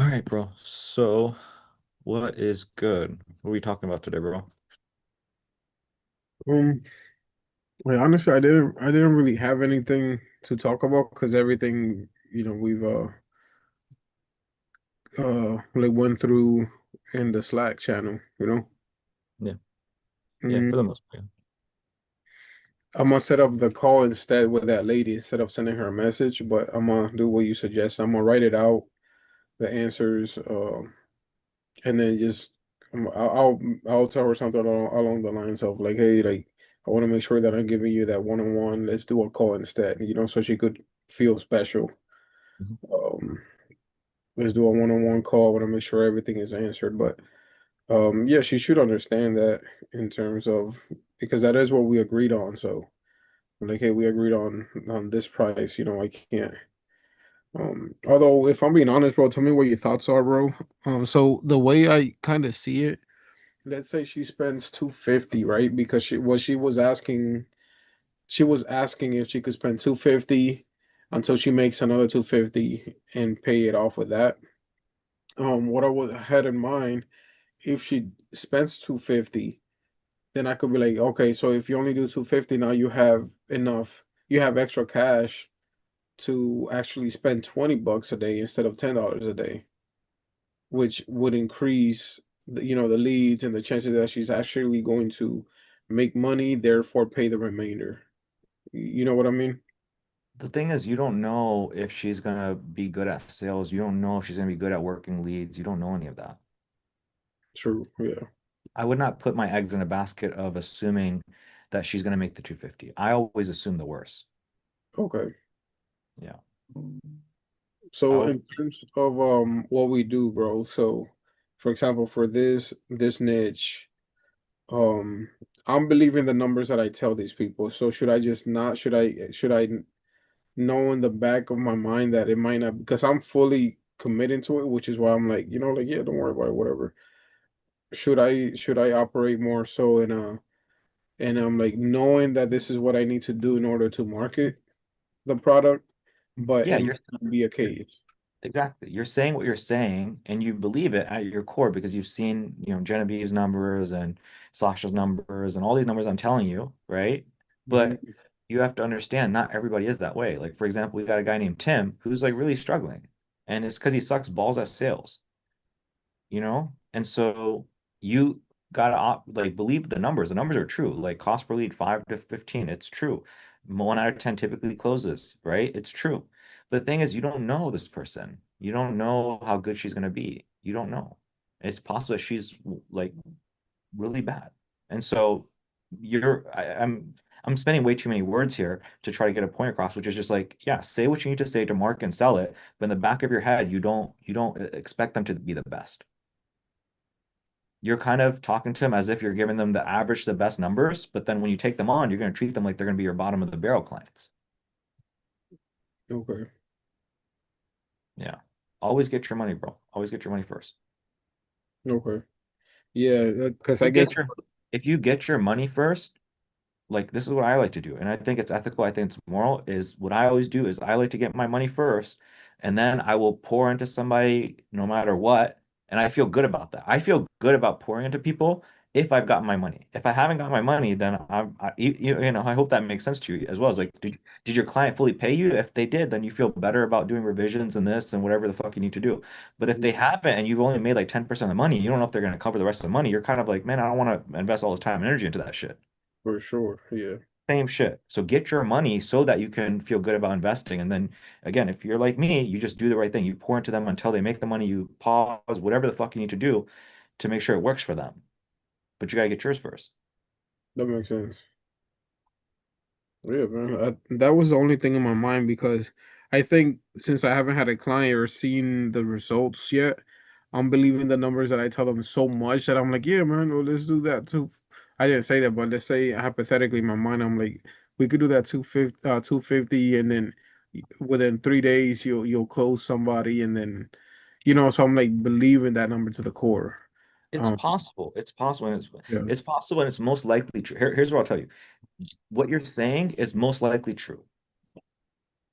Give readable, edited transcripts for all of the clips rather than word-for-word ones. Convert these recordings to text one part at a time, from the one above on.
All right, bro. So, what is good? What are we talking about today, bro? Um, like honestly, I didn't really have anything to talk about because everything, we've like went through in the Slack channel. Yeah, yeah, Mm, for the most part. I'm gonna set up the call instead with that lady instead of sending her a message, but I'm gonna do what you suggest. I'm gonna write it out, the answers, and then just I'll tell her something along the lines of like, hey, like I want to make sure that I'm giving you that one-on-one. Let's do a call instead, so she could feel special. Mhm. Um, let's do a one-on-one call. I want to make sure everything is answered. But yeah, she should understand that in terms of because that is what we agreed on. So like, hey, we agreed on this price. I can't. Although if I'm being honest, bro, tell me what your thoughts are, bro. So the way I kind of see it, let's say she spends 250, right? Because she was asking if she could spend 250 until she makes another 250 and pay it off with that. What I would had in mind, if she spends 250, then I could be like, okay, so if you only do 250 now, you have extra cash to actually spend $20 a day instead of $10 a day, which would increase the leads and the chances that she's actually going to make money, therefore pay the remainder. You know what I mean? The thing is, you don't know if she's gonna be good at sales. You don't know if she's gonna be good at working leads. You don't know any of that. True. Yeah. I would not put my eggs in a basket of assuming that she's gonna make the 250. I always assume the worst. Okay. Yeah. I So always, in terms of what we do, bro, so for example, for this niche, um I'm believing the numbers that I tell these people. So should I just not should I know in the back of my mind that it might not because I'm fully committing to it, which is why I'm like, like yeah, don't worry about it, whatever. Should I operate more so and I'm like knowing that this is what I need to do in order to market the product, but yeah, it might not be a you're case. exactly. You're saying what you're saying, and you believe it at your core because you've seen, Genevieve's numbers and Sasha's numbers and all these numbers I'm telling you, right? But Mhm. you have to understand not everybody is that way. Like, for example, we got a guy named Tim who's like really struggling, and it's because he sucks balls at sales, you know? And so you gotta like believe the numbers. The numbers are true. Like cost per lead 5 to 15. It's true. 1 out of 10 typically closes, right? It's true. But the thing is, you don't know this person. You don't know how good she's gonna be. You don't know. It's possible that she's like really bad. And so I'm spending way too many words here to try to get a point across, which is just like, yeah, say what you need to say to market and sell it, but in the back of your head, you don't expect them to be the best. You're kind of talking to them as if you're giving them the average, the best numbers, but then when you take them on, you're going to treat them like they're going to be your bottom of the barrel clients. Okay. Yeah. Always get your money, bro. Always get your money first. Okay. Yeah, because I You guess get your If you get your money first, like this is what I like to do, and I think it's ethical, I think it's moral, is what I always do is I like to get my money first, and then I will pour into somebody no matter what, and I feel good about that. I feel good about pouring into people if I've got my money. If I haven't got my money, then I hope that makes sense to you as well. As like, did your client fully pay you? If they did, then you feel better about doing revisions and this and whatever the fuck you need to do. But if they haven't and you've only made like 10% of the money, you don't know if they're going to cover the rest of the money. You're kind of like, man, I don't want to invest all this time and energy into that shit. for sure. Yeah. Same shit. So get your money so that you can feel good about investing. And then again, if you're like me, you just do the right thing. You pour into them until they make the money. You pause, whatever the fuck you need to do to make sure it works for them. But you gotta get yours first. That makes sense. Yeah, man. That was the only thing in my mind because I think since I haven't had a client or seen the results yet, I'm believing the numbers that I tell them so much that I'm like, yeah, man, well, let's do that too. I didn't say that, but let's say hypothetically in my mind, I'm like, we could do that 250, and then within 3 days you'll close somebody, and then so I'm like believing that number to the core. It's Um, possible. It's possible. And yeah. it's possible and it's most likely true. Here's what I'll tell you. What you're saying is most likely true,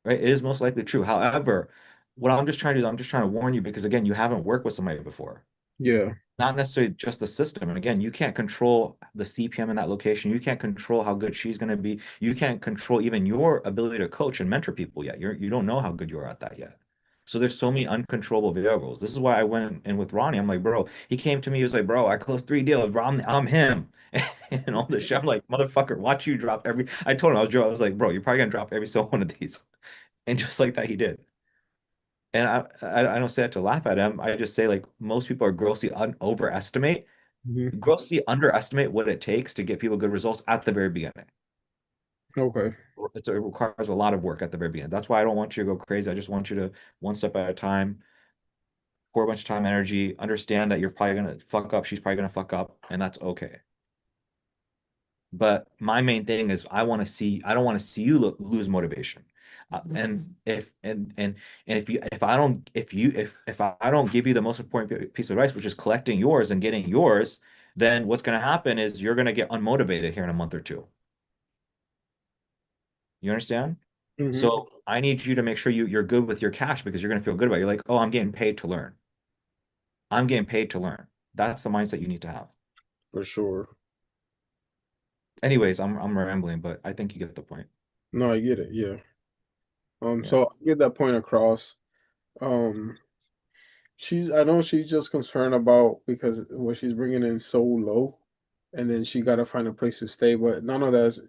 right? It is most likely true. However, what I'm just trying to do is I'm just trying to warn you because again, you haven't worked with somebody before. Yeah. Not necessarily just the system. And again, you can't control the CPM in that location. You can't control how good she's going to be. You can't control even your ability to coach and mentor people yet. You don't know how good you are at that yet. So there's so many uncontrollable variables. This is why I went in with Ronnie. I'm like, bro, he came to me, he was like, bro, I closed 3 deals, bro. I'm him. And all this shit. I'm like, motherfucker, watch you drop every. I told him I was like, bro, you're probably gonna drop every single one of these. And just like that, he did. And I don't say that to laugh at him. I just say like most people are Hmm. grossly underestimate what it takes to get people good results at the very beginning. Okay. It requires a lot of work at the very beginning. That's why I don't want you to go crazy. I just want you to one step at a time, pour a bunch of time, energy, understand that you're probably gonna fuck up. She's probably gonna fuck up, and that's okay. But my main thing is I don't want to see you lose motivation. And if I don't if I don't give you the most important piece of advice, which is collecting yours and getting yours, then what's going to happen is you're going to get unmotivated here in a month or two. You understand? Hmm. So I need you to make sure you're good with your cash because you're going to feel good about it. You're like, oh, I'm getting paid to learn. I'm getting paid to learn. That's the mindset you need to have. For sure. Anyways, I'm rambling, but I think you get the point. No, I get it. Yeah. Yeah. So I get that point across. Um, I know she's just concerned about because what she's bringing in so low, and then she got to find a place to stay. But none of that's,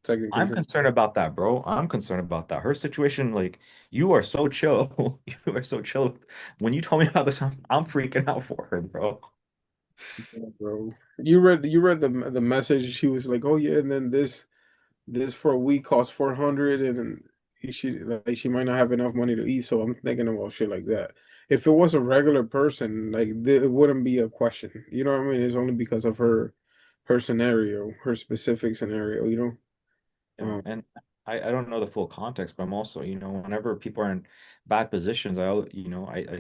technically. I'm concerned about that, bro. I'm concerned about that. Her situation, like, you are so chill. You are so chill. When you told me about this, I'm freaking out for her, bro. Yeah, bro. You read the message. She was like, "Oh yeah," and then this for a week costs 400, and she might not have enough money to eat. So I'm thinking about shit like that. If it was a regular person, like it wouldn't be a question. You know what I mean? It's only because of her scenario, her specific scenario. Yeah. And I don't know the full context, but I'm also, whenever people are in bad positions, I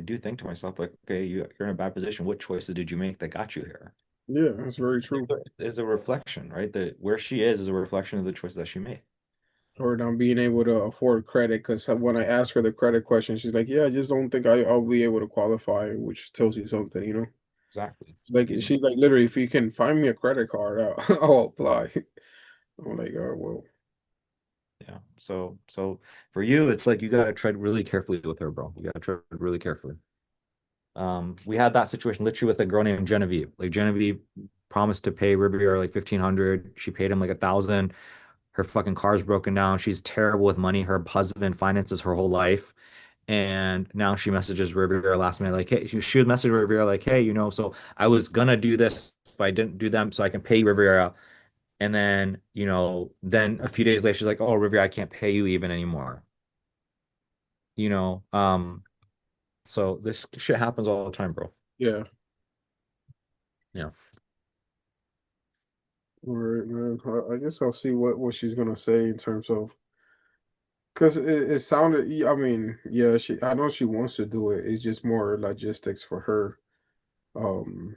do think to myself, like, okay, you're in a bad position. What choices did you make that got you here? Yeah, that's very true. It's a reflection, right? That where she is a reflection of the choices that she made. Or not being able to afford credit, because when I ask her the credit question, she's like, "Yeah, I just don't think I'll be able to qualify," which tells you something. Exactly. Like Exactly. she's like, literally, if you can find me a credit card, I'll apply. I'm like, oh well. Yeah. So for you, it's like you gotta tread really carefully with her, bro. You gotta tread really carefully. We had that situation literally with a girl named Genevieve. Like Genevieve promised to pay Riviera like 1,500. She paid him like 1,000. Her fucking car's broken down. She's terrible with money. Her husband finances her whole life. And now she messages Riviera last minute, like, hey, she should message Riviera, like, hey, so I was gonna do this, but I didn't do them, so I can pay Riviera. And then, then a few days later, she's like, oh, Riviera, I can't pay you even anymore. You know, um, so this shit happens all the time, bro. Yeah. Yeah. All right, man. I guess I'll see what she's gonna say in terms of, because it sounded. I mean, yeah, I know she wants to do it. It's just more logistics for her. Um,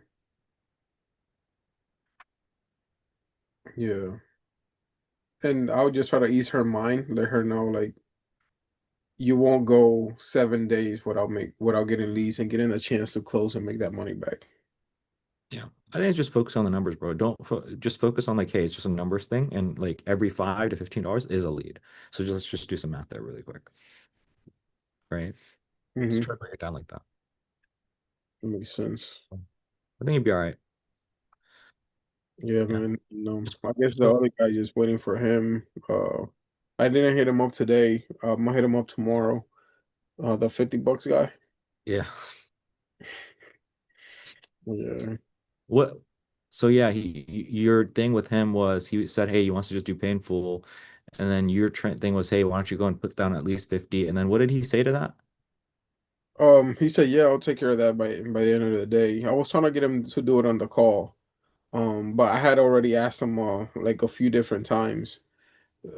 yeah. And I'll just try to ease her mind, let her know like you won't go 7 days without getting leads and getting a chance to close and make that money back. Yeah. I think just focus on the numbers, bro. Don't just focus on like, hey, it's just a numbers thing, and like every $5 to $15 is a lead. So let's just do some math there really quick, right? Let's Mm-hmm. try to break it down like that. That makes sense. I think you'd be all right. Yeah, Yeah. man. Just, I guess just the focus. other guy just waiting for him. I didn't hit him up today. I'm gonna hit him up tomorrow. The $50 guy. Yeah. Yeah. What? So yeah, your thing with him was he said, hey, he wants to just do painful, and then your thing was, hey, why don't you go and put down at least 50? And then what did he say to that? He said, yeah, I'll take care of that by the end of the day. I was trying to get him to do it on the call. But I had already asked him like a few different times.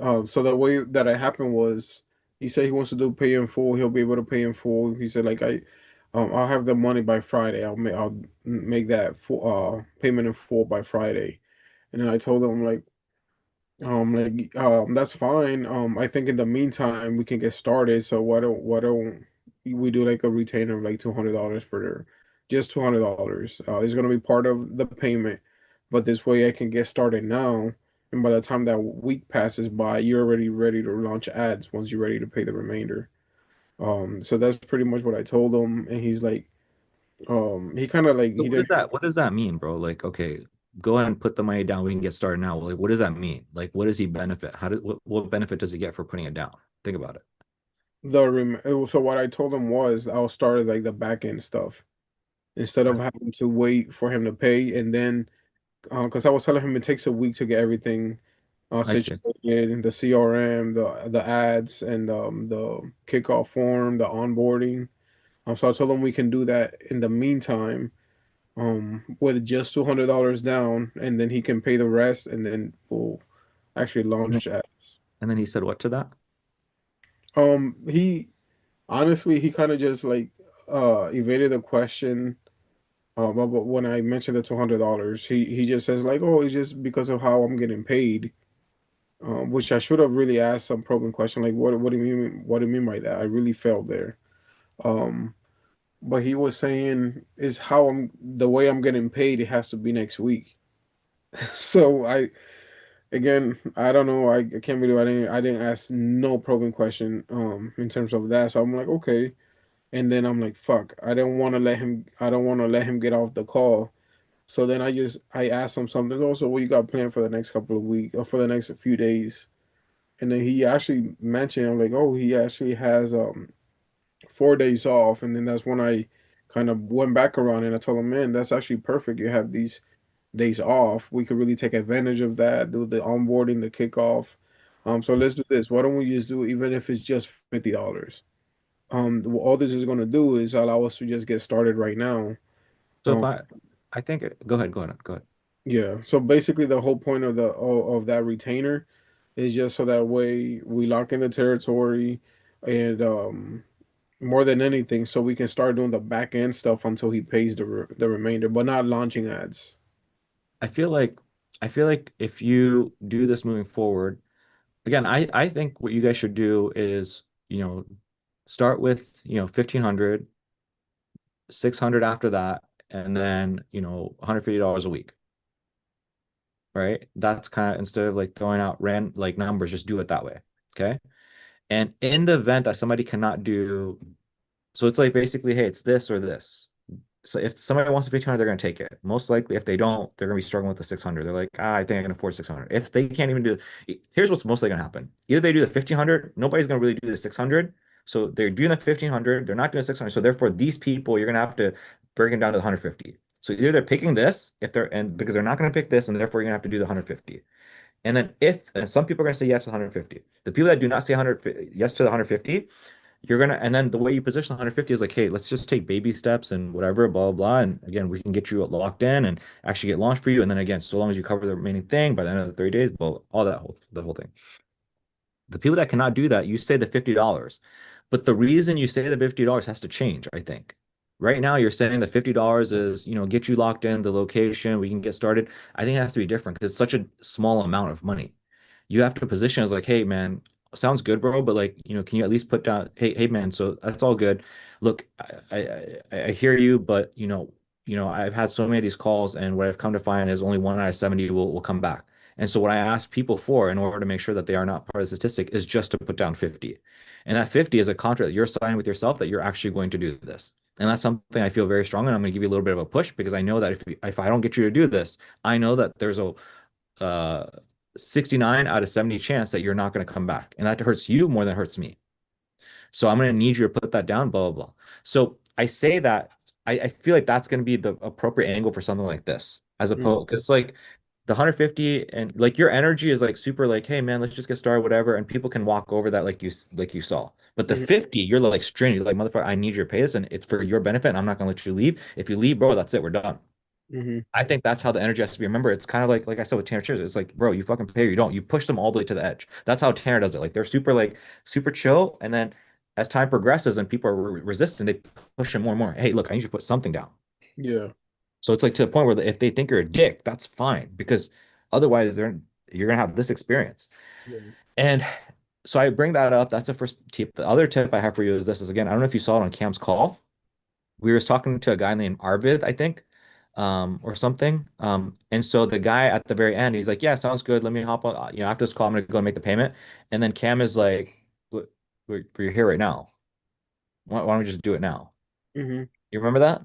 So the way that it happened was he said he wants to do pay in full. He'll be able to pay in full. He said like I'll have the money by Friday. I'll make that full payment in full by Friday. And then I told him that's fine. I think in the meantime we can get started. So why don't we do like a retainer of like $200 for their, just $200. It's gonna be part of the payment, but this way I can get started now, and by the time that week passes by, you're already ready to launch ads once you're ready to pay the remainder. So that's pretty much what I told him, and he's like, he kind of like So he didn't. what does that mean, bro? Like, okay, go ahead and put the money down. We can get started now. Like, what does that mean? Like, what does he benefit? What benefit does he get for putting it down? Think about it. So what I told him was I'll start like the back end stuff instead of I, having to wait for him to pay, and then because I was telling him it takes a week to get everything I see. situated, the CRM, the ads, and the kickoff form, the onboarding. So I told him we can do that in the meantime, with just $200 down, and then he can pay the rest, and then we'll actually And then, launch ads. and then he said what to that? He honestly he kind of just like evaded the question. But when I mentioned the $200, he just says like, "Oh, it's just because of how I'm getting paid." Which I should have really asked some probing question like, "What do you mean? What do you mean by that?" I really failed there. Um, but he was saying is how I'm the way I'm getting paid. It has to be next week. So I don't know. I can't believe I didn't ask no probing question in terms of that. So I'm like, okay. And then I'm like, fuck, I don't want to let him get off the call. So then I asked him something. Also, what you got planned for the next couple of weeks or for the next few days? And then he actually mentioned, I'm like, oh, he actually has 4 days off. And then that's when I kind of went back around and I told him, man, that's actually perfect. You have these days off. We could really take advantage of that, do the onboarding, the kickoff. So let's do this. Why don't we just do, even if it's just $50? All this is going to do is allow us to just get started right now. So if Um, I think, go ahead, go ahead. yeah. So basically, the whole point of of that retainer is just so that way we lock in the territory, and more than anything, so we can start doing the back end stuff until he pays the remainder, but not launching ads. I feel like, I feel like if you do this moving forward, again, I think what you guys should do is, start with, 1500, 600 after that, and then, $150 a week, right? That's kind of, instead of like throwing out rand like numbers, just do it that way. Okay. And in the event that somebody cannot do, so it's like basically, hey, it's this or this. So if somebody wants the 1500, they're going to take it. Most likely, if they don't, they're going to be struggling with the 600. They're like, I think I can afford 600. If they can't even do, here's what's mostly going to happen. Either they do the 1500, nobody's going to really do the 600. So they're doing the 1500, they're not doing 600. So therefore, these people, you're going to have to break them down to the 150. So either they're picking this, if they're, and because they're not going to pick this, and therefore you're going to have to do the 150. And then and some people are going to say yes to the 150. The people that do not say 100, yes to the 150, you're gonna, and then the way you position 150 is like, hey, let's just take baby steps and whatever, blah, blah, blah. And again, we can get you locked in and actually get launched for you. And then again, so long as you cover the remaining thing by the end of the 30 days, well, all that the whole thing. The people that cannot do that, you say the $50. But the reason you say the $50 has to change, I think. Right now, you're saying the $50 is, get you locked in, the location, we can get started. I think it has to be different because it's such a small amount of money. You have to position as like, hey, man, sounds good, bro, but like, can you at least put down, hey, man, so that's all good. Look, I hear you, but I've had so many of these calls, and what I've come to find is only 1 out of 70 will come back. And so what I ask people for in order to make sure that they are not part of the statistic is just to put down 50. And that 50 is a contract that you're signing with yourself that you're actually going to do this. And that's something I feel very strong, and I'm going to give you a little bit of a push because I know that if I don't get you to do this, I know that there's a uh 69 out of 70 chance that you're not going to come back. And that hurts you more than it hurts me. So I'm going to need you to put that down, blah, blah, blah. So I say that I feel like that's going to be the appropriate angle for something like this, as Mm, opposed, because like the 150 and like your energy is like super like, hey man, let's just get started, whatever. And people can walk over that like you saw. But the mhm, 50, you're like stringent, you're like, motherfucker, I need you to pay this and it's for your benefit. And I'm not going to let you leave. If you leave, bro, that's it. We're done. mhm. I think that's how the energy has to be. Remember, it's kind of like I said with Tanner Cheers. It's like, bro, you fucking pay or you don't. You push them all the way to the edge. That's how Tanner does it. Like they're super chill, and then as time progresses and people are resistant, they push them more and more. Hey, look, I need you to put something down. Yeah. So it's like to the point where if they think you're a dick, that's fine because otherwise you're gonna have this experience. Yeah. And So I bring that up. That's the first tip. The other tip I have for you is this is again, I don't know if you saw it on Cam's call. We were talking to a guy named Arvid, I think, or something. And so the guy at the very end, he's like, "Yeah, sounds good. Let me hop on. After this call, I'm gonna go and make the payment." And then Cam is like, We're here right now. Why don't we just do it now?" Hmm. You remember that?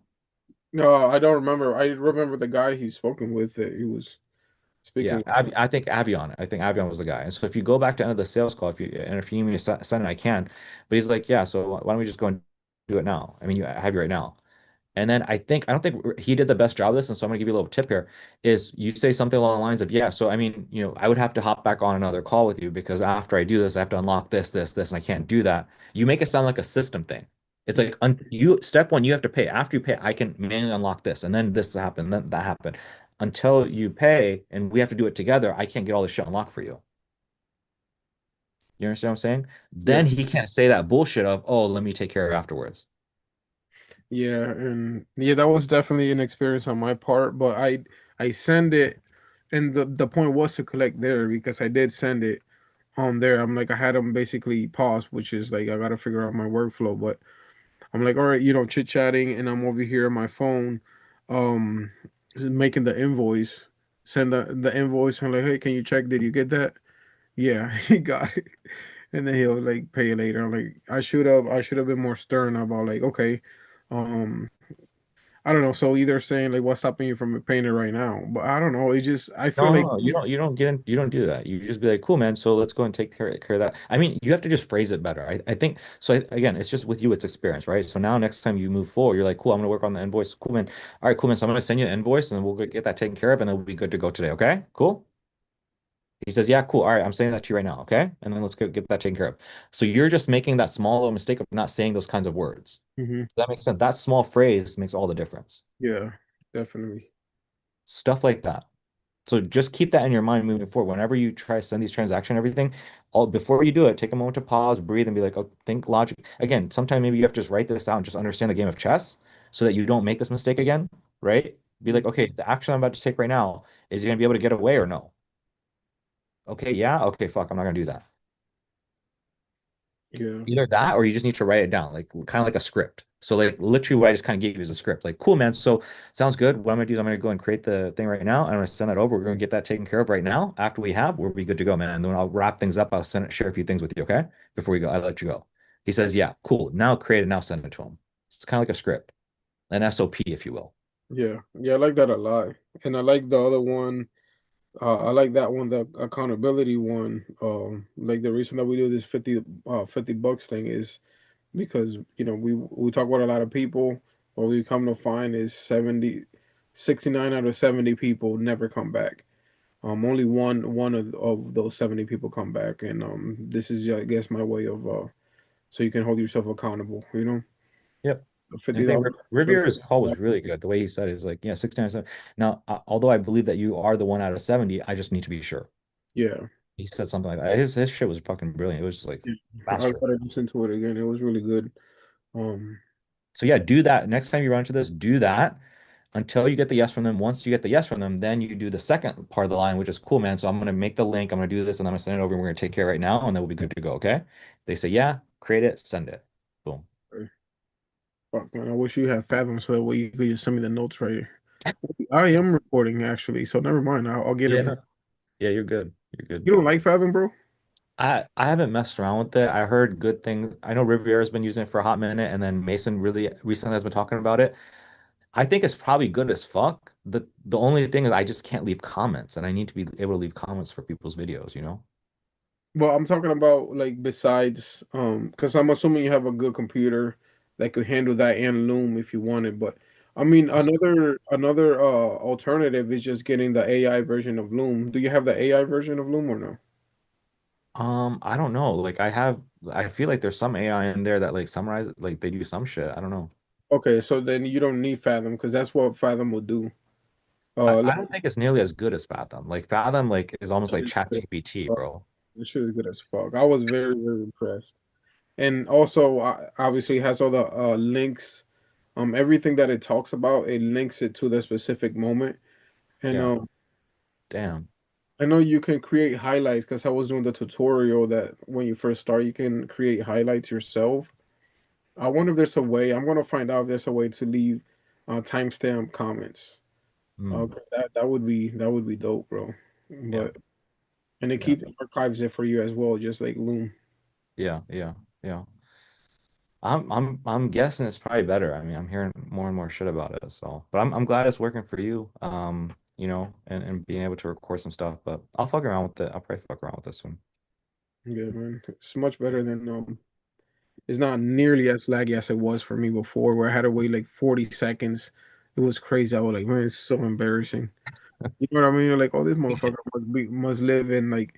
No, I don't remember. I remember the guy he's spoken with that he was Yeah, speaking. I think Avion. I think Avion was the guy. And so if you go back to end of the sales call, if you need me to send it, I can. But he's like, "Yeah, so why don't we just go and do it now? I mean, I have you right now." And then I don't think he did the best job of this. And so I'm gonna give you a little tip here is you say something along the lines of, yeah, so I mean, I would have to hop back on another call with you because after I do this, I have to unlock this, and I can't do that. You make it sound like a system thing. It's like you step one, you have to pay. After you pay, I can manually unlock this, and then this happened, then that happened. Until you pay and we have to do it together, I can't get all this shit unlocked for you. You understand what I'm saying? Then Yeah, he can't say that bullshit of, oh, let me take care of it afterwards. yeah, and yeah, that was definitely an experience on my part. But I send it, and the point was to collect there because I did send it on there. I'm like I had them basically pause, which is like I got to figure out my workflow. But I'm like, all right, chit chatting, and I'm over here on my phone, um, making the invoice. Send the invoice. I'm like, hey, can you check? Did you get that? Yeah, he got it. And then he'll like pay later. I'm like, I should have been more stern about like, okay, um, I don't know. So either saying like, what's stopping you from paying it right now? But I don't know. It just I feel No, no, like no. You don't get in, you don't do that. You just be like, cool, man. So let's go and take care of that. I mean, you have to just phrase it better. I think so. Again, it's just with you, it's experience, right? So now next time you move forward, you're like, cool, I'm gonna work on the invoice. Cool, man. All right, cool, man. So I'm gonna send you an invoice and then we'll get that taken care of and then we'll be good to go today. Okay, cool. He says, yeah, cool. All right, I'm saying that to you right now. Okay. And then let's get that taken care of. So you're just making that small little mistake of not saying those kinds of words. Mhm. Does that makes sense? That small phrase makes all the difference. Yeah, definitely. Stuff like that. So just keep that in your mind moving forward. Whenever you try to send these transactions and everything, all before you do it, take a moment to pause, breathe, and be like, oh, think logic. Again, sometime maybe you have to just write this out and just understand the game of chess so that you don't make this mistake again, right? Be like, okay, the action I'm about to take right now, is he gonna be able to get away or no? Okay, yeah, okay, fuck, I'm not gonna do that. Yeah. Either that or you just need to write it down, like kind of like a script. So like literally what I just kind of gave you is a script. Like, cool, man. So sounds good. What I'm gonna do is I'm gonna go and create the thing right now. I'm gonna send that over. We're gonna get that taken care of right now. After we have, we'll be good to go, man. And then I'll wrap things up. I'll share a few things with you, okay? Before we go, I'll let you go. He says, yeah, cool. Now create it, now send it to him. It's kind of like a script, an SOP, if you will. Yeah. Yeah, I like that a lot. And I like the other one. I like that one, the accountability one. Like the reason that we do this 50 bucks thing is because we talk about a lot of people. What we come to find is 69 out of 70 people never come back. Only one of those 70 people come back, and this is, I guess, my way of so you can hold yourself accountable. Yep. And I think $50 for the Rivera's call was 50. really good. The way he said it is like, yeah, 69. Now, although I believe that you are the one out of 70, I just need to be sure. Yeah, He said something like that. His shit was fucking brilliant. It was just like yeah. I master. gotta listen to it again. It was really good. Um, So yeah, do that. Next time you run into this, do that until you get the yes from them. Once you get the yes from them, then you do the second part of the line, which is cool, man. So I'm gonna make the link, I'm gonna do this, and I'm gonna send it over, and we're gonna take care right now, and then we'll be good to go. Okay. They say, yeah, create it, send it. Boom. fuck, man, I wish you had Fathom so that way you could just send me the notes right here. I am recording actually, so never mind. I'll get it Yeah, from no. Yeah, you're good. You're you. good. Don't like Fathom, bro? I haven't messed around with it. I heard good things. I know Riviera's been using it for a hot minute, and then Mason really recently has been talking about it. I think it's probably good as fuck. The only thing is I just can't leave comments, and I need to be able to leave comments for people's videos, you know? Well, I'm talking about like besides, because I'm assuming you have a good computer that could handle that and Loom if you wanted. But I mean, another alternative is just getting the AI version of Loom. Do you have the AI version of Loom or no? I don't know. Like I feel like there's some AI in there that like summarize like they do some shit. I don't know. Okay, so then you don't need Fathom because that's what Fathom will do. I, Uh, I don't think it's nearly as good as Fathom. Like Fathom like is almost like this Chat GPT, bro. shit is good as fuck. I was very, very impressed. And also, obviously, it has all the links. Everything that it talks about, it links it to the specific moment. And Yeah. Damn. I know you can create highlights because I was doing the tutorial that when you first start, you can create highlights yourself. I wonder if there's a way. I'm gonna find out if there's a way to leave timestamp comments. Mm, 'Cause that would be dope, bro. yeah, But and it yeah, keeps archives it for you as well, just like Loom. yeah, yeah, yeah. I'm guessing it's probably better. I mean, I'm hearing more and more shit about it. So, but I'm glad it's working for you. And being able to record some stuff. But I'll fuck around with it. I'll probably fuck around with this one. Yeah, man. It's much better than it's not nearly as laggy as it was for me before, where I had to wait like 40 seconds. It was crazy. I was like, man, it's so embarrassing. You know what I mean? Like, oh, this motherfucker must live in like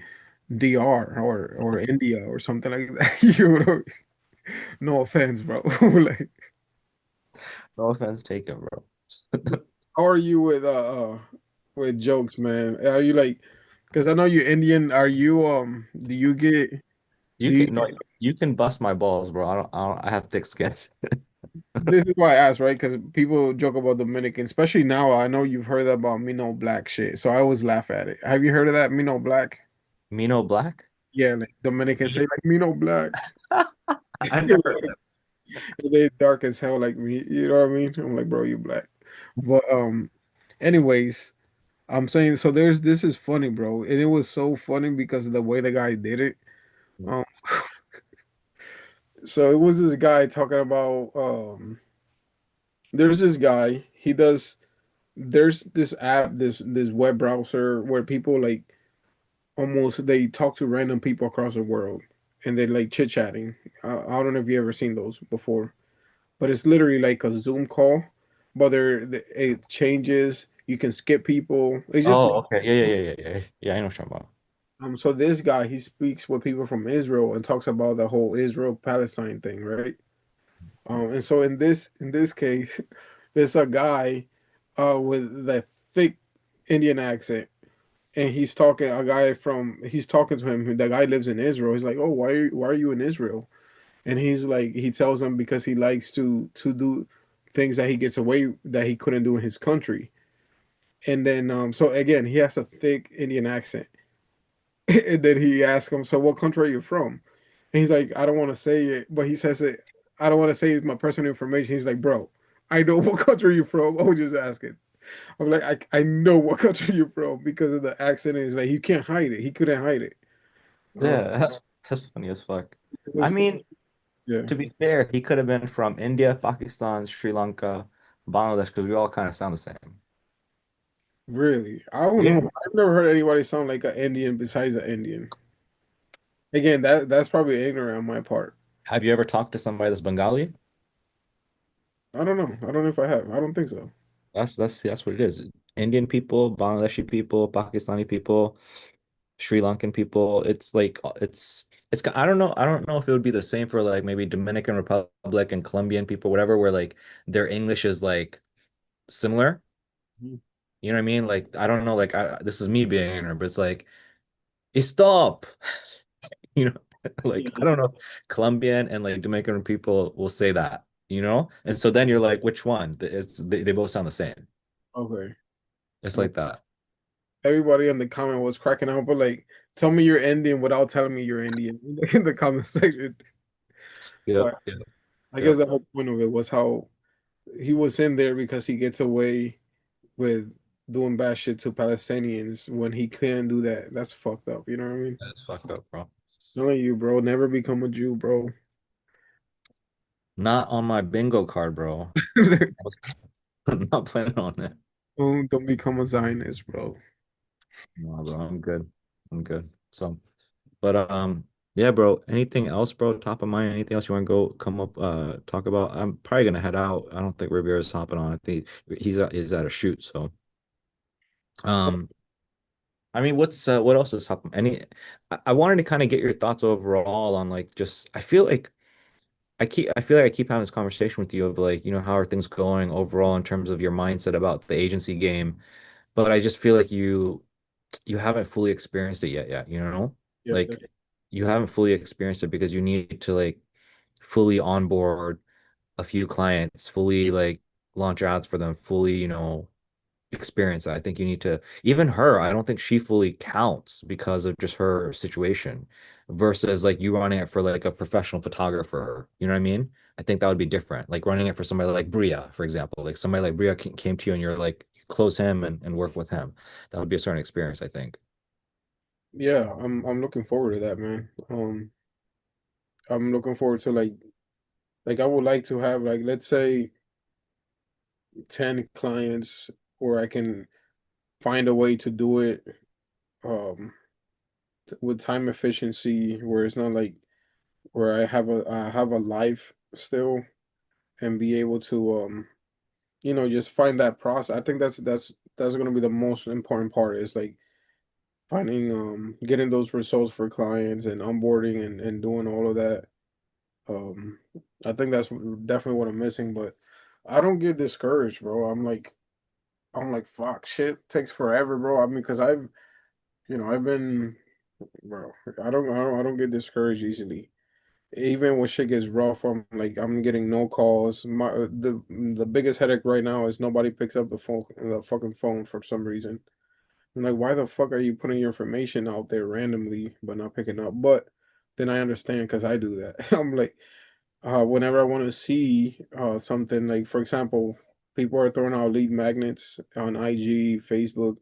DR or India or something like that. You know what I mean? No offense, bro. Like, No offense taken, bro. how are you with jokes, man? Are you like, because I know you're Indian. Are you You do you can no, you can bust my balls, bro. I have thick skin. this is why I asked, right? Because people joke about Dominican, especially now. I know you've heard about me no black shit, so I always laugh at it. Have you heard of that me no black? Mino Black? Yeah, like Dominicans say Me? like me no black. I never heard that. They dark as hell like me. You know what I mean? I'm like, bro, you black. But anyways, I'm saying so. This is funny, bro, and it was so funny because of the way the guy did it. Um, so it was this guy talking about there's this guy. He does. There's this app, this web browser where people like almost they talk to random people across the world and they like chit chatting. I don't know if you ever seen those before, but it's literally like a Zoom call, but it changes. You can skip people. It's just Oh, okay. Yeah, yeah, yeah, yeah, yeah. Yeah, I know what you're talking about. so this guy he speaks with people from Israel and talks about the whole Israel Palestine thing, right? And so in this case, there's a guy with the thick Indian accent, and he's talking to him. The guy lives in Israel. He's like, "Oh, why are you in Israel?" And he's like, he tells him because he likes to do things that he gets away that he couldn't do in his country. And then so again, he has a thick Indian accent. And then he asks him, "So what country are you from?" And he's like, "I don't want to say it," but he says it. I don't want to say my personal information. He's like, "Bro, I know what country you're from. I was just asking." I'm like, I know what country you're from because of the accent. And he's like, you can't hide it. He couldn't hide it. Um, Yeah, that's funny as fuck. it I was, mean, yeah, to be fair, he could have been from India, Pakistan, Sri Lanka, Bangladesh, because we all kind of sound the same. really. I don't know. Yeah. I've never heard anybody sound like an Indian besides an Indian. Again, that's probably ignorant on my part. Have you ever talked to somebody that's Bengali? I don't know. I don't know if I have. I don't think so. That's what it is. Indian people, Bangladeshi people, Pakistani people, Sri Lankan people. It's like I don't know if it would be the same for like maybe Dominican Republic and Colombian people, whatever, where like their English is like similar. Mhm. You know what I mean? Like I don't know, like this is me being ignorant, but it's like stop. You know, like I Yeah. don't know if Colombian and like Dominican people will say that, you know? And so then you're like, which one? They both sound the same. Okay. It's Uh, like that. Everybody in the comment was cracking out, but like, tell me you're Indian without telling me you're Indian in the comment section. Yep, But yep, I guess yep. the whole point of it was how he was in there because he gets away with doing bad shit to Palestinians when he couldn't do that. That's fucked up. You know what I mean? That's fucked up, bro. Telling you, bro, never become a Jew, bro. Not on my bingo card, bro. I was I'm not planning on that. Don't become a Zionist, bro. No, bro, I'm good. I'm good. So, but yeah, bro. Anything else, bro? Top of mind? Anything else you want to go come up talk about? I'm probably gonna head out. I don't think Rivera's hopping on. I think he's at a shoot. So, um, I mean, what else is happening? I wanted to kind of get your thoughts overall on like just I feel like I keep having this conversation with you of like, how are things going overall in terms of your mindset about the agency game, but I just feel like you haven't fully experienced it yet, you know? Yeah, Like you haven't fully experienced it because you need to like fully onboard a few clients, fully like launch ads for them, fully, experience that. I think you need to, even her, I don't think she fully counts because of just her situation versus like you running it for like a professional photographer. You know what I mean? I think that would be different. Like running it for somebody like Bria, for example. Like somebody like Bria came to you and you're like, you close him and work with him. That would be a certain experience, I think. Yeah, I'm looking forward to that, man. I'm looking forward to like I would like to have like let's say 10 clients where I can find a way to do it um with time efficiency where it's not like where I have a life still and be able to just find that process. I think that's going to be the most important part is like finding getting those results for clients and onboarding and doing all of that. Um I think that's definitely what I'm missing, but I don't get discouraged, bro. I'm like fuck shit takes forever, bro. I mean cuz I've been bro, I don't get discouraged easily. Even when shit gets rough, I'm getting no calls. The biggest headache right now is nobody picks up the fucking phone for some reason. I'm like, why the fuck are you putting your information out there randomly but not picking up? But then I understand because I do that. I'm like, whenever I want to see something, like for example, people are throwing out lead magnets on IG, Facebook.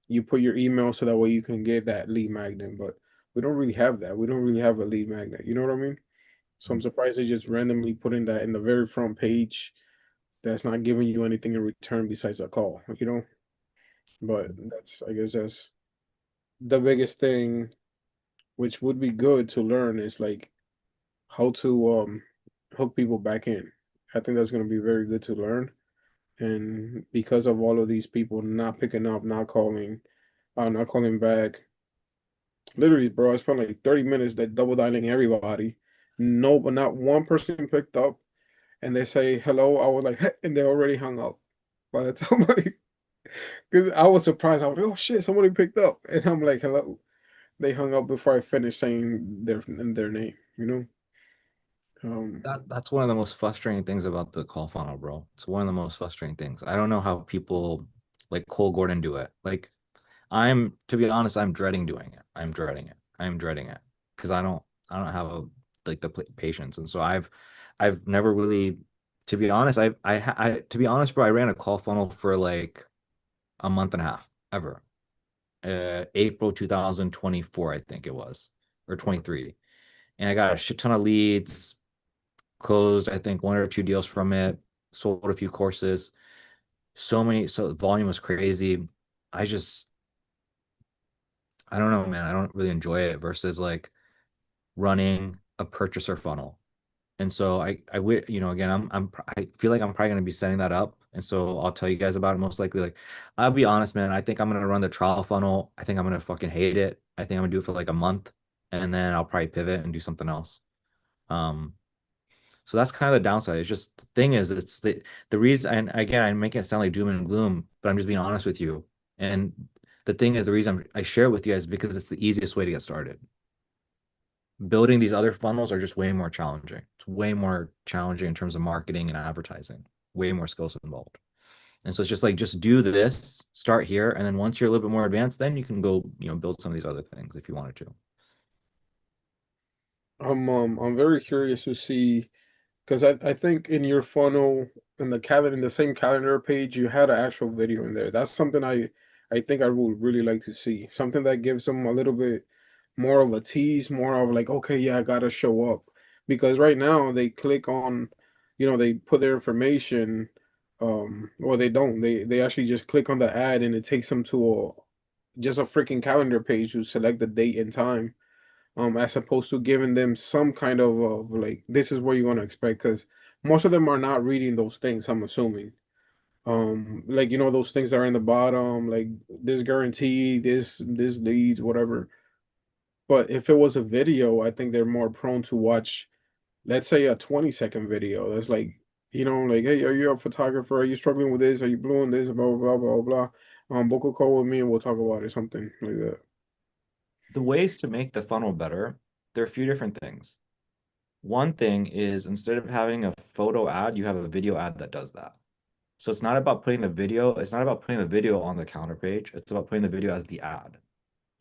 You put your email so that way you can get that lead magnet, but we don't really have that. We don't really have a lead magnet. You know what I mean? So I'm surprised they just randomly putting that in the very front page that's not giving you anything in return besides a call, you know? But I guess that's the biggest thing, which would be good to learn is like how to hook people back in. I think that's going to be very good to learn. And because of all of these people not picking up, not calling back, literally, bro, I spent like 30 minutes that double dialing everybody. No, but not one person picked up. And they say hello, I was like, and they already hung up by the time because I was surprised. I was like, oh shit, somebody picked up, and I'm like, hello. They hung up before I finished saying their name. You know, um, That's one of the most frustrating things about the call funnel, bro. It's one of the most frustrating things. I don't know how people like Cole Gordon do it. Like to be honest, I'm dreading doing it. I'm dreading it. I'm dreading it because I don't have like the patience. And so I've never really, to be honest, to be honest, bro, I ran a call funnel for like a month and a half ever. April 2024, I think it was, or 23. And I got a shit ton of leads, closed, I think one or two deals from it, sold a few courses. So the volume was crazy. I just, I don't know, man. I don't really enjoy it versus like running a purchaser funnel. And so again, I feel like I'm probably going to be setting that up. And so I'll tell you guys about it most likely. Like, I'll be honest, man. I think I'm going to run the trial funnel. I think I'm going to fucking hate it. I think I'm going to do it for like a month and then I'll probably pivot and do something else. Um, So that's kind of the downside. It's just the thing is, it's the reason, and again, I make it sound like doom and gloom, but I'm just being honest with you. And the thing is, the reason I share it with you is because it's the easiest way to get started. Building these other funnels are just way more challenging. It's way more challenging in terms of marketing and advertising, way more skills involved. And so it's just like, just do this, start here, and then once you're a little bit more advanced, then you can go, build some of these other things if you wanted to. I'm very curious to see because I think in your funnel in the calendar in the same calendar page you had an actual video in there. That's something I think I would really like to see. Something that gives them a little bit more of a tease, more of like, okay, yeah, I gotta show up. Because right now they click on, they put their information, or they don't. They actually just click on the ad and it takes them to just a freaking calendar page to select the date and time, as opposed to giving them some kind of like this is what you're gonna expect because most of them are not reading those things. I'm assuming, like those things that are in the bottom, like this guarantee, this leads, whatever. But if it was a video, I think they're more prone to watch, let's say, a 20-second video. That's like, like, hey, are you a photographer? Are you struggling with this? Are you blue on this? Blah blah blah blah blah. Book a call with me and we'll talk about it. Something like that. The ways to make the funnel better, there are a few different things. One thing is instead of having a photo ad, you have a video ad that does that. So it's not about putting the video, it's not about putting the video on the counter page. It's about putting the video as the ad.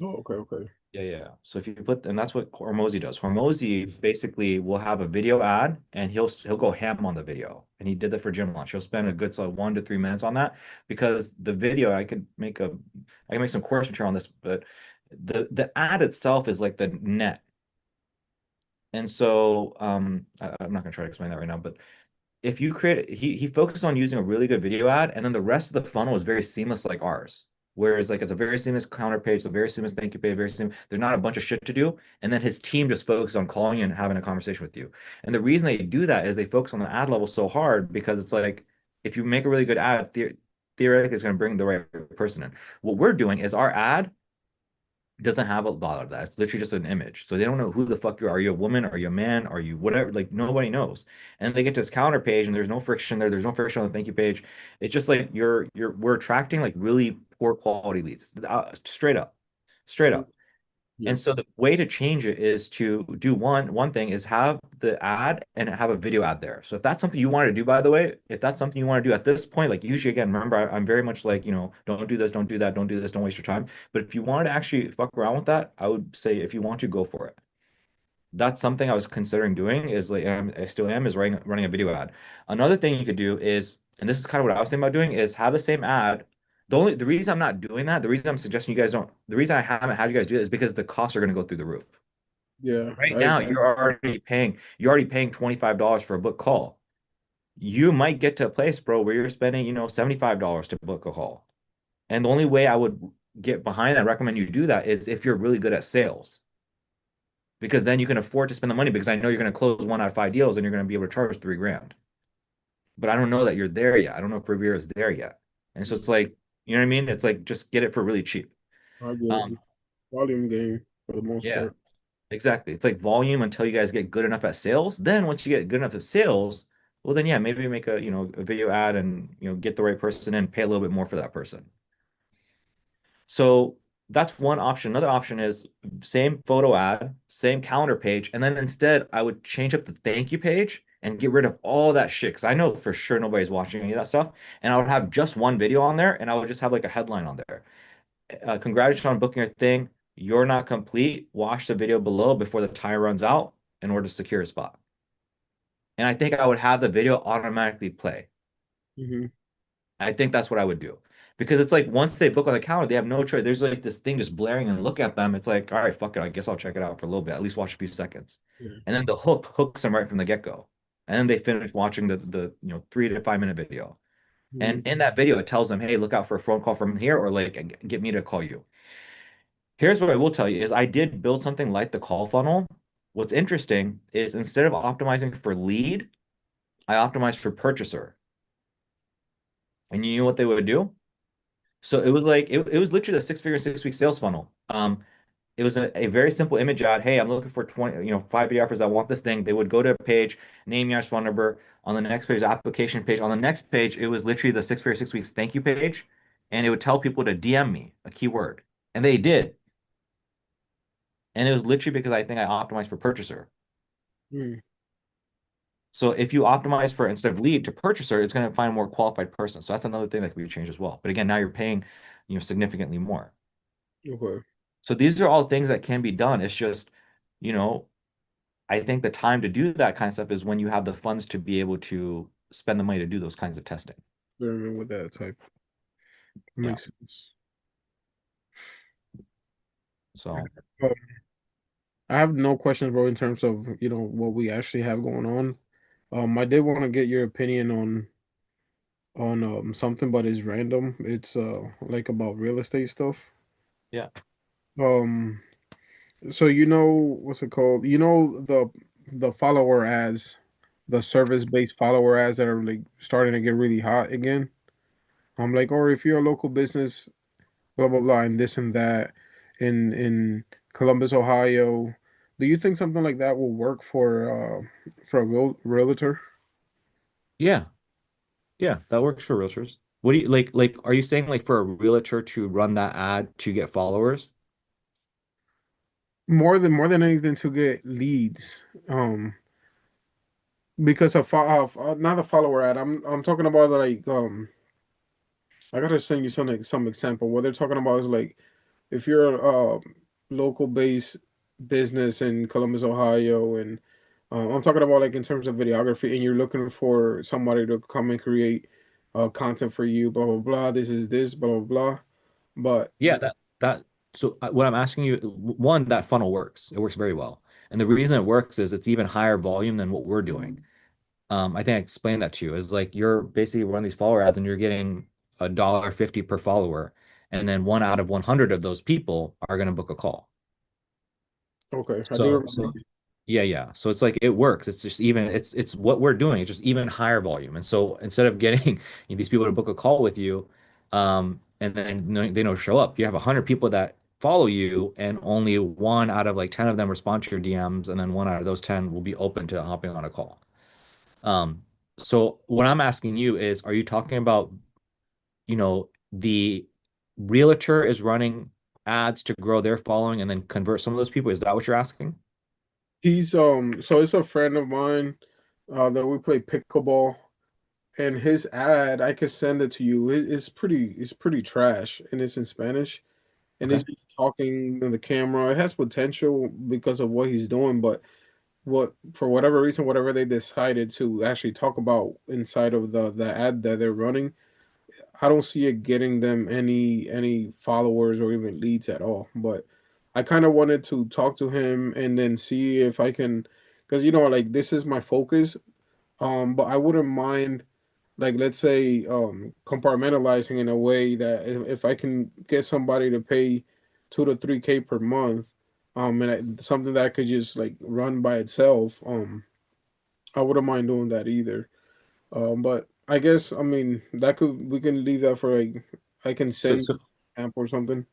Oh, okay, okay. Yeah, yeah. So if you put, and that's what Hormozy does. Hormozy basically will have a video ad, and he'll go ham on the video. And he did that for gym launch. He'll spend a good 1 to 3 minutes on that because the video I can make some course material on this, but the ad itself is like the net. And so I'm not gonna try to explain that right now, but if you create he focused on using a really good video ad, and then the rest of the funnel is very seamless like ours. Whereas like it's a very seamless counter page, a very seamless thank you page, very seamless. There's not a bunch of shit to do. And then his team just focuses on calling you and having a conversation with you. And the reason they do that is they focus on the ad level so hard because it's like if you make a really good ad, theoretically it's going to bring the right person in. What we're doing is our ad doesn't have a lot of that. It's literally just an image. So they don't know who the fuck you are. Are you a woman? Are you a man? Are you whatever? Like nobody knows. And they get to this counter page and there's no friction there. There's no friction on the thank you page. It's just like we're attracting like really poor quality leads. Straight up. Straight Mm, up. yeah, And so the way to change it is to do one thing is have the ad and have a video ad there. So if that's something you want to do, by the way, if that's something you want to do at this point, like usually again, remember I'm very much like, don't do this, don't do that, don't do this, don't waste your time. But if you wanted to actually fuck around with that, I would say if you want to go for it. That's something I was considering doing is like I still am is running a video ad. Another thing you could do is, and this is kind of what I was thinking about doing, is have the same ad. The reason I'm not doing that, the reason I'm suggesting you guys don't, the reason I haven't had you guys do it is because the costs are going to go through the roof. yeah. Right now, you're already paying $25 for a book call. You might get to a place, bro, where you're spending, $75 to book a call. And the only way I would get behind that, recommend you do that is if you're really good at sales. Because then you can afford to spend the money because I know you're going to close 1 out of 5 deals and you're going to be able to charge 3 grand. But I don't know that you're there yet. I don't know if Revere is there yet. And so it's like, you know what I mean? It's like just get it for really cheap. I get Um, it. Volume game for the most yeah. part. Exactly. It's like volume until you guys get good enough at sales. Then once you get good enough at sales, well then yeah, maybe make a video ad and get the right person and pay a little bit more for that person. So that's one option. Another option is same photo ad, same calendar page, and then instead I would change up the thank you page and get rid of all that shit because I know for sure nobody's watching any of that stuff. And I would have just one video on there and I would just have like a headline on there. Congratulations on booking your thing. You're not complete. Watch the video below before the time runs out in order to secure a spot. And I think I would have the video automatically play. Hmm. I think that's what I would do. Because it's like once they book on the calendar, they have no choice. There's like this thing just blaring and look at them. It's like, all right, fuck it. I guess I'll check it out for a little bit, at least watch a few seconds. Yeah. And then the hook hooks them right from the get-go. And then they finish watching the 3 to 5 minute video. Hmm. And in that video, it tells them, hey, look out for a phone call from here or like get me to call you. Here's what I will tell you is I did build something like the call funnel. What's interesting is instead of optimizing for lead, I optimized for purchaser. And you know what they would do? So it was like it was literally a 6 figure 6 week sales funnel. It was a very simple image ad. Hey, I'm looking for 20, 5 video offers. I want this thing. They would go to a page, name, your phone number. On the next page, application page. On the next page, it was literally the 6 figure 6 weeks thank you page, and it would tell people to DM me a keyword, and they did. And it was literally because I think I optimized for purchaser. Hmm. So if you optimize for instead of lead to purchaser, it's going to find a more qualified person. So that's another thing that can be changed as well. But again, now you're paying, significantly more. Okay. So these are all things that can be done. It's just, you know, I think the time to do that kind of stuff is when you have the funds to be able to spend the money to do those kinds of testing. Experiment with that type. Yeah. Makes sense. So Um, I have no questions, bro, in terms of, what we actually have going on. I did want to get your opinion on something, but it's random. It's like about real estate stuff. yeah. Um, so what's it called? The follower ads, the service-based follower ads that are like starting to get really hot again. I'm like, or if you're a local business, blah blah blah, and this and that, in Columbus, Ohio, do you think something like that will work for a realtor? Yeah. Yeah. That works for realtors. What do you like, are you saying like for a realtor to run that ad to get followers? More than anything to get leads. because not a follower ad. I'm talking about like I gotta send you some example. What they're talking about is like if you're a local based business in Columbus, Ohio, and I'm talking about like in terms of videography, and you're looking for somebody to come and create content for you, blah blah blah. This is this, blah blah blah. But Yeah, that so what I'm asking you, one, that funnel works. It works very well. And the reason it works is it's even higher volume than what we're doing. I think I explained that to you. Is like you're basically running these follower ads and you're getting $1.50 per follower, and then one out of 100 of those people are going to book a call. okay, I do So remember. yeah, yeah. So it's like it works. It's just even it's what we're doing. It's just even higher volume. And so instead of getting these people to book a call with you, and then they don't show up, you have 100 people that follow you, and only one out of like 10 of them respond to your DMs, and then one out of those 10 will be open to hopping on a call. Um, so what I'm asking you is, are you talking about, the realtor is running ads to grow their following and then convert some of those people? Is that what you're asking? He's so it's a friend of mine that we play pickleball, and his ad I could send it to you. It's pretty trash, and it's in Spanish, and Okay. he's just talking to the camera. It has potential because of what he's doing, but what for whatever reason, whatever they decided to actually talk about inside of the ad that they're running, I don't see it getting them any followers or even leads at all. But I kind of wanted to talk to him and then see if I can, because like this is my focus. But I wouldn't mind, like, let's say compartmentalizing in a way that if I can get somebody to pay 2 to 3K per month, something that could just like run by itself, I wouldn't mind doing that either. But I guess I mean that could we can leave that for like I can So, send so, amp or something.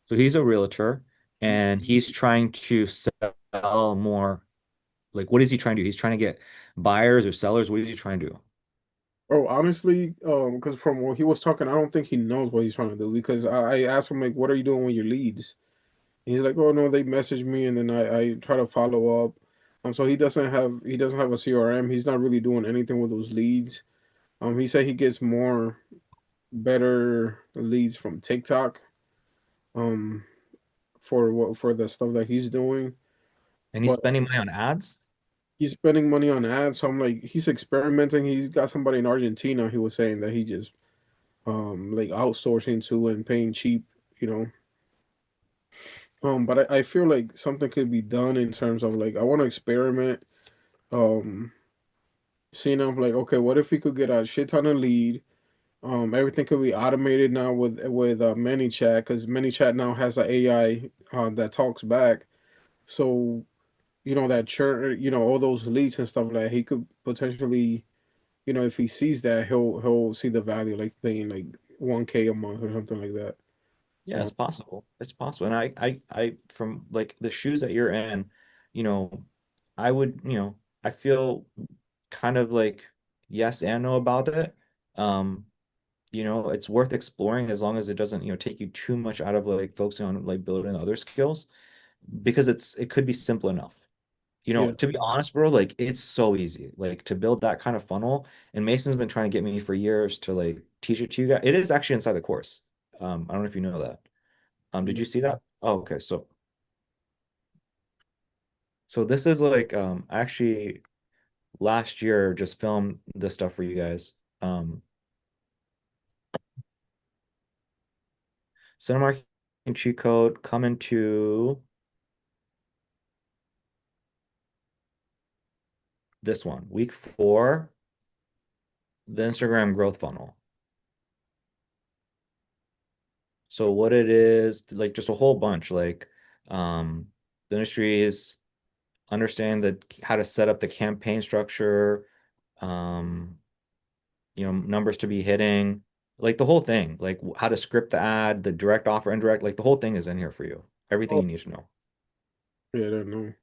so he's a realtor and he's trying to sell more. Like, what is he trying to do? He's trying to get buyers or sellers. What is he trying to do? Oh, honestly, because from what he was talking, I don't think he knows what he's trying to do because I asked him like, "What are you doing with your leads?" And he's like, "Oh no, they message me and then I try to follow up." So he doesn't have a CRM. He's not really doing anything with those leads. He said he gets more better leads from TikTok. Um, for the stuff that he's doing, And he's but spending money on ads. he's spending money on ads. So I'm like, he's experimenting. He's got somebody in Argentina. He was saying that he just like outsourcing to and paying cheap, you know. But I feel like something could be done in terms of like I want to experiment. Um, seeing I'm like, okay, what if we could get a shit ton of lead? Everything could be automated now with ManyChat because ManyChat now has an AI that talks back. So that churn, all those leads and stuff like that, he could potentially, if he sees that, he'll see the value, like paying like 1K a month or something like that. Yeah, Um, it's possible. It's possible. And from like the shoes that you're in, you know, I would, I feel kind of like yes and no about it. Um, it's worth exploring as long as it doesn't, take you too much out of like focusing on like building other skills because it could be simple enough. yeah, To be honest, bro, like it's so easy, like to build that kind of funnel. And Mason's been trying to get me for years to like teach it to you guys. It is actually inside the course. I don't know if you know that. Did you see that? Oh, okay. So this is like I actually last year just filmed this stuff for you guys. Um, Cinema marketing cheat code coming to this one, week 4, the Instagram growth funnel. So what it is, like just a whole bunch, like the industry is understand that how to set up the campaign structure, um, numbers to be hitting, like the whole thing, like how to script the ad, the direct offer, indirect, like the whole thing is in here for you. Everything oh you need to know. yeah, I don't know.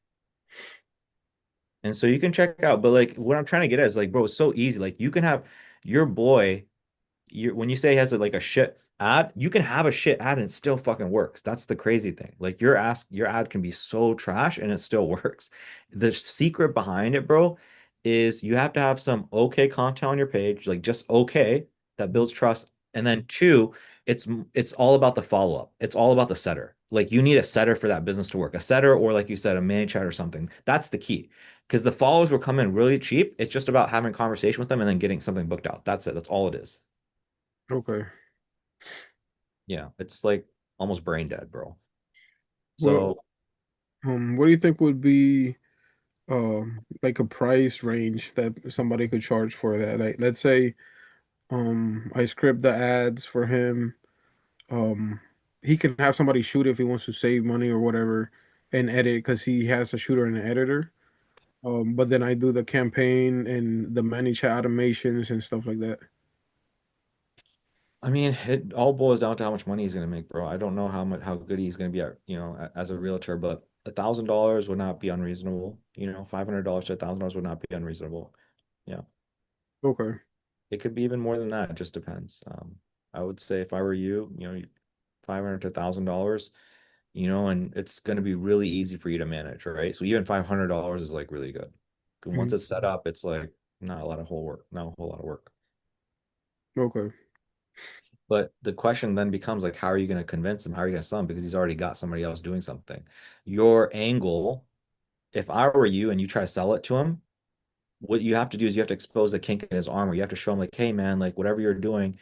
And so you can check out, but like what I'm trying to get at is like, bro, it's so easy. Like you can have your boy, when you say he has like a shit ad, you can have a shit ad and it still fucking works. That's the crazy thing. Like your ad can be so trash and it still works. The secret behind it, bro, is you have to have some okay content on your page, like just okay, that builds trust. And then two, it's all about the follow-up. It's all about the setter. Like you need a setter for that business to work. A setter or like you said, a mini chat or something. That's the key. Because the followers will come in really cheap. It's just about having a conversation with them and then getting something booked out. That's it. That's all it is. Okay. Yeah. It's like almost brain dead, bro. Well, So what do you think would be like a price range that somebody could charge for that? Like, let's say I script the ads for him. Um, he can have somebody shoot if he wants to save money or whatever and edit because he has a shooter and an editor. But then I do the campaign and the manage automations and stuff like that. I mean, it all boils down to how much money he's gonna make, bro. I don't know how good he's gonna be at, as a realtor, but $1,000 would not be unreasonable. $500 to $1,000 would not be unreasonable. Yeah, Okay. it could be even more than that. It just depends. I would say if I were you, 500 to $1,000, and it's gonna be really easy for you to manage, right? So even $500 is like really good. 'Cause once Mhm. it's set up, it's like not a lot of whole work, not a whole lot of work. Okay. But the question then becomes like, how are you going to convince him? How are you going to sell him? Because he's already got somebody else doing something. Your angle, if I were you and you try to sell it to him, what you have to do is you have to expose the kink in his armor. You have to show him like, hey man, like whatever you're doing,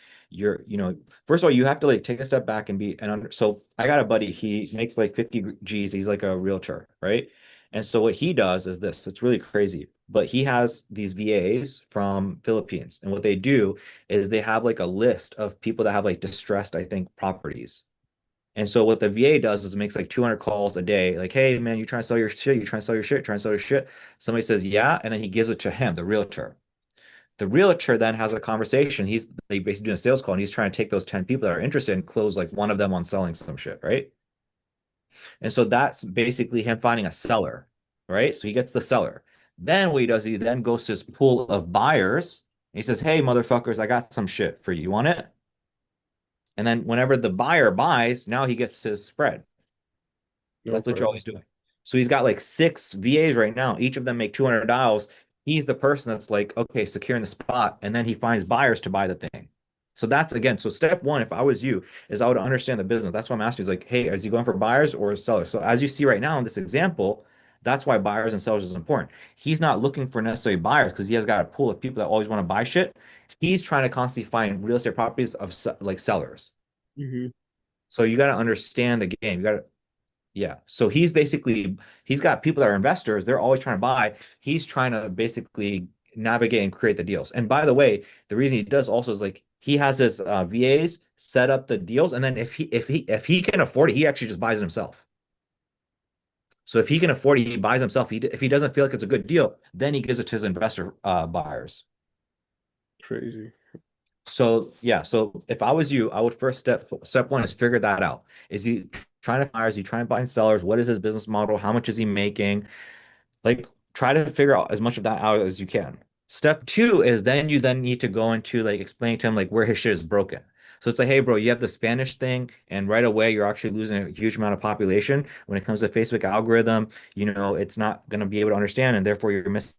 first of all, you have to like take a step back and be and under. So I got a buddy, he makes like 50 G's. He's like a realtor, right? And so what he does is this, it's really crazy, but he has these VAs from Philippines. And what they do is they have like a list of people that have like distressed, I think, properties. And so what the VA does is it makes like 200 calls a day. Like, hey, man, you trying to sell your shit? You trying to sell your shit? Trying to sell your shit? Somebody says, yeah. And then he gives it to him, the realtor. The realtor then has a conversation. They basically doing a sales call and he's trying to take those 10 people that are interested and close like one of them on selling some shit, right? And so that's basically him finding a seller, right? So he gets the seller. Then what he does, he then goes to his pool of buyers. And he says, hey, motherfuckers, I got some shit for you. You want it? And then whenever the buyer buys, now he gets his spread. That's literally Okay. all he's doing. So he's got like six VAs right now. Each of them make 200 dials. He's the person that's like, okay, securing the spot. And then he finds buyers to buy the thing. So that's again, so step one, if I was you, is I would understand the business. That's why I'm asking you, is like, hey, is he going for buyers or sellers? So as you see right now in this example, that's why buyers and sellers is important. He's not looking for necessarily buyers because he has got a pool of people that always want to buy shit. He's trying to constantly find real estate properties of like sellers. Hmm. So you got to understand the game. You got to yeah. So he's got people that are investors. They're always trying to buy. He's trying to basically navigate and create the deals. And by the way, the reason he does also is like he has his VAs set up the deals, and then if he can afford it, he actually just buys it himself. So if he can afford it, he buys himself. If he doesn't feel like it's a good deal, then he gives it to his investor buyers. Crazy. So yeah, so if I was you, I would first step one is figure that out. Is he trying to hire? Is he trying to find sellers? What is his business model? How much is he making? Like try to figure out as much of that out as you can. Step two is then you then need to go into like explaining to him like where his shit is broken. So it's like, hey, bro, you have the Spanish thing, and right away you're actually losing a huge amount of population when it comes to Facebook algorithm. It's not going to be able to understand, and therefore you're missing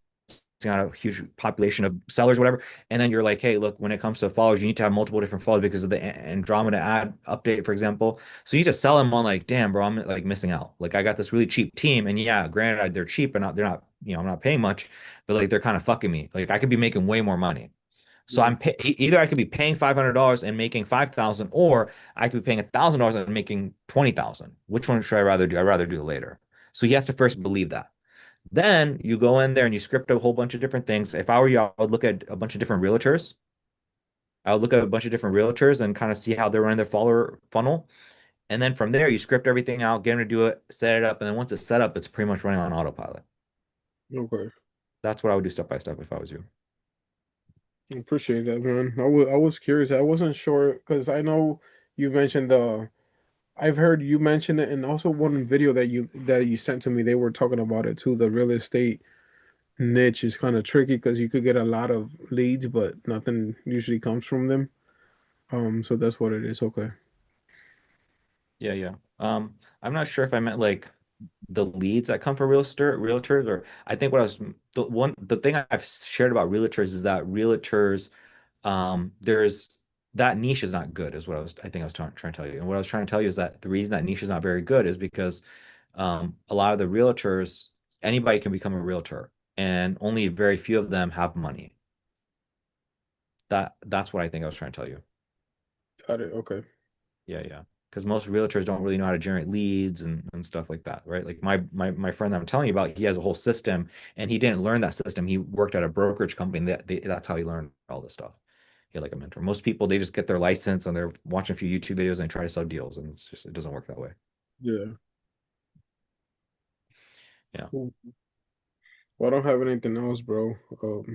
out a huge population of sellers, whatever. And then you're like, hey, look, when it comes to followers, you need to have multiple different followers because of the Andromeda ad update, for example. So you just sell them on like, damn, bro, I'm like missing out. Like I got this really cheap team, and yeah, granted, they're cheap and they're not, I'm not paying much, but like they're kind of fucking me. Like I could be making way more money. So Yeah. either I could be paying $500 and making 5,000, or I could be paying $1,000 and making 20,000. Which one should I rather do? I'd rather do it later. So he has to first believe that. Then you go in there and you script a whole bunch of different things. If I were you, I would look at a bunch of different realtors. I would look at a bunch of different realtors and kind of see how they're running their follower funnel. And then from there, you script everything out, get them to do it, set it up. And then once it's set up, it's pretty much running on autopilot. Okay. That's what I would do step by step if I was you. I appreciate that, man. I was curious. I wasn't sure because I know you mentioned the. I've heard you mention it, and also one video that you sent to me. They were talking about it too. The real estate niche is kind of tricky because you could get a lot of leads, but nothing usually comes from them. So that's what it is. Okay. Yeah, yeah. I'm not sure if I meant like the leads that come from realtors, or I think what I was the thing I've shared about realtors is that realtors, there's that niche is not good, is what I think I was trying to tell you. And what I was trying to tell you is that the reason that niche is not very good is because a lot of the realtors, anybody can become a realtor, and only very few of them have money. That's what I think I was trying to tell you. Got it. Okay. Yeah, yeah. Because most realtors don't really know how to generate leads and stuff like that, right? Like my friend that I'm telling you about, he has a whole system, and he didn't learn that system. He worked at a brokerage company, and that's how he learned all this stuff. He had like a mentor. Most people, they just get their license and they're watching a few YouTube videos and try to sell deals, and it doesn't work that way. Yeah. Yeah. Cool. Well, I don't have anything else, bro. Cool.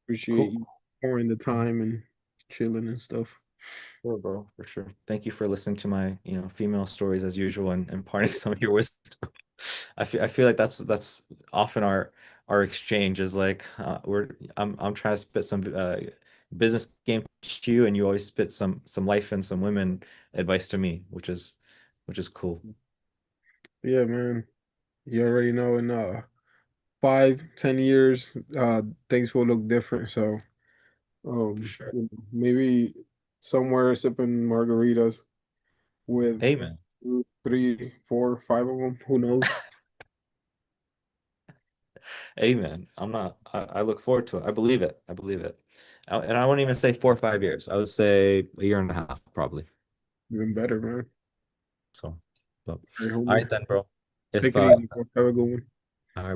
Appreciate you pouring the time and chilling and stuff. Sure, bro, for sure. Thank you for listening to my, female stories as usual and imparting some of your wisdom. I feel like that's often our exchange is like I'm trying to spit some business game to you, and you always spit some life and some women advice to me, which is cool. Yeah, man. You already know in 5, 10 years, things will look different. So, For sure. maybe somewhere sipping margaritas with Amen. 2, 3, 4, 5 of them. Who knows? Amen. I look forward to it. I believe it. I believe it. And I wouldn't even say 4 or 5 years. I would say a year and a half, probably. Even better, man. So, but All right, all homie. right then, bro. If Take it easy, bro. Have a good one.